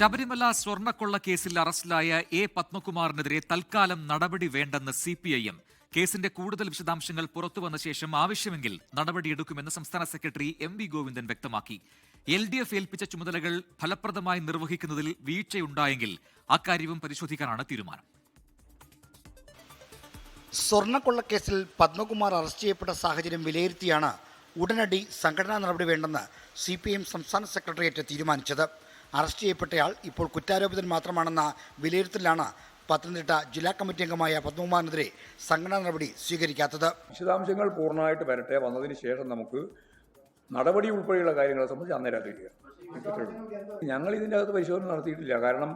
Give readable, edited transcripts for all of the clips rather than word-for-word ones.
ശബരിമല സ്വർണ്ണക്കൊള്ള കേസിൽ അറസ്റ്റിലായ എ പത്മകുമാറിനെതിരെ തൽക്കാലം നടപടി വേണ്ടെന്ന് CPIM. കേസിന്റെ കൂടുതൽ വിശദാംശങ്ങൾ പുറത്തുവന്ന ശേഷം ആവശ്യമെങ്കിൽ നടപടിയെടുക്കുമെന്ന് സംസ്ഥാന സെക്രട്ടറി MV ഗോവിന്ദൻ വ്യക്തമാക്കി. LDF ഏൽപ്പിച്ച ചുമതലകൾ ഫലപ്രദമായി നിർവഹിക്കുന്നതിൽ വീഴ്ചയുണ്ടായെങ്കിൽ അക്കാര്യവും പരിശോധിക്കാനാണ് തീരുമാനം. സ്വർണ്ണക്കൊള്ളക്കേസിൽ പത്മകുമാർ അറസ്റ്റ് ചെയ്യപ്പെട്ട സാഹചര്യം വിലയിരുത്തിയാണ് ഉടനടി സംഘടനാ നടപടി വേണ്ടെന്ന് CPIM സംസ്ഥാന സെക്രട്ടേറിയറ്റ് തീരുമാനിച്ചത്. അറസ്റ്റ് ചെയ്യപ്പെട്ടയാൾ ഇപ്പോൾ കുറ്റാരോപിതൻ മാത്രമാണെന്ന വിലയിരുത്തലാണ് പത്തനംതിട്ട ജില്ലാ കമ്മിറ്റി അംഗമായ പത്മകുമാറിനെതിരെ സംഘടനാ നടപടി സ്വീകരിക്കാത്തത്. വിശദാംശങ്ങൾ പൂർണ്ണമായിട്ട് വരട്ടെ, വന്നതിന് ശേഷം നമുക്ക് നടപടി ഉൾപ്പെടെയുള്ള കാര്യങ്ങളെ സംബന്ധിച്ച് അന്നേരം അറിയിക്കുക. ഞങ്ങൾ ഇതിൻ്റെ അകത്ത് പരിശോധന നടത്തിയിട്ടില്ല. കാരണം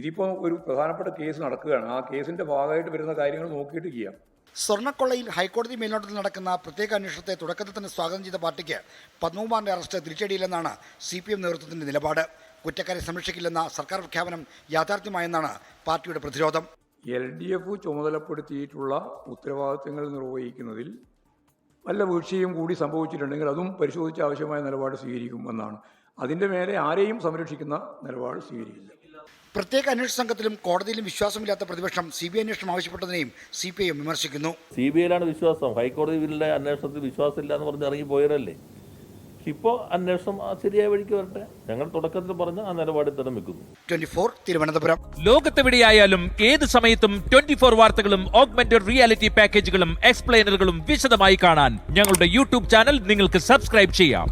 ഇതിപ്പോൾ ഒരു പ്രധാനപ്പെട്ട കേസ് നടക്കുകയാണ്. ആ കേസിൻ്റെ ഭാഗമായിട്ട് വരുന്ന കാര്യങ്ങൾ നോക്കിയിട്ട് ചെയ്യാം. സ്വർണ്ണക്കൊള്ളയിൽ ഹൈക്കോടതി മേൽനോട്ടത്തിൽ നടക്കുന്ന പ്രത്യേക അന്വേഷണത്തെ തുടക്കത്തിൽ തന്നെ സ്വാഗതം ചെയ്ത പാർട്ടിക്ക് പത്മകുമാറിന്റെ അറസ്റ്റ് തിരിച്ചടിയില്ലെന്നാണ് CPIM നേതൃത്വത്തിന്റെ നിലപാട്. കുറ്റക്കാരെ സംരക്ഷിക്കില്ലെന്ന സർക്കാർ പ്രഖ്യാപനം യാഥാർത്ഥ്യമായെന്നാണ് പാർട്ടിയുടെ പ്രതിരോധം. LDF ചുമതലപ്പെടുത്തിയിട്ടുള്ള ഉത്തരവാദിത്തങ്ങൾ നിർവഹിക്കുന്നതിൽ വല്ല വീഴ്ചയും കൂടി സംഭവിച്ചിട്ടുണ്ടെങ്കിൽ അതും പരിശോധിച്ച് ആവശ്യമായ നിലപാട് സ്വീകരിക്കുമെന്നാണ്. അതിൻ്റെ മേലെ ആരെയും സംരക്ഷിക്കുന്ന നിലപാട് സ്വീകരിക്കില്ല. പ്രത്യേക അന്വേഷണ സംഘത്തിലും കോടതിയിലും വിശ്വാസമില്ലാത്ത പ്രതിപക്ഷം CBI അന്വേഷണം ആവശ്യപ്പെട്ടതിനെയും CPIM വിമർശിക്കുന്നു. CBIയിലാണ് വിശ്വാസം, ഹൈക്കോടതിയിലെ അന്വേഷണത്തിൽ വിശ്വാസമില്ല എന്ന് പറഞ്ഞ് ഇറങ്ങി പോയവരല്ലേ. ഇപ്പോൾ അന്വേഷണം ശരിയായ വഴിക്ക് വരട്ടെ. ഞങ്ങൾ തുടക്കത്തിൽ പറഞ്ഞ ആ നിലപാടിൽ തന്നെ വെക്കുന്നു. 24 തിരുവനന്തപുരം. ലോകത്തെവിടെയായാലും ഏത് സമയത്തും 24 വാർത്തകളും ഓഗ്മെന്റഡ് റിയാലിറ്റി പാക്കേജുകളും എക്സ്പ്ലെയിനറുകളും വിശദമായി കാണാൻ ഞങ്ങളുടെ YouTube ചാനൽ നിങ്ങൾക്ക് സബ്സ്ക്രൈബ് ചെയ്യാം.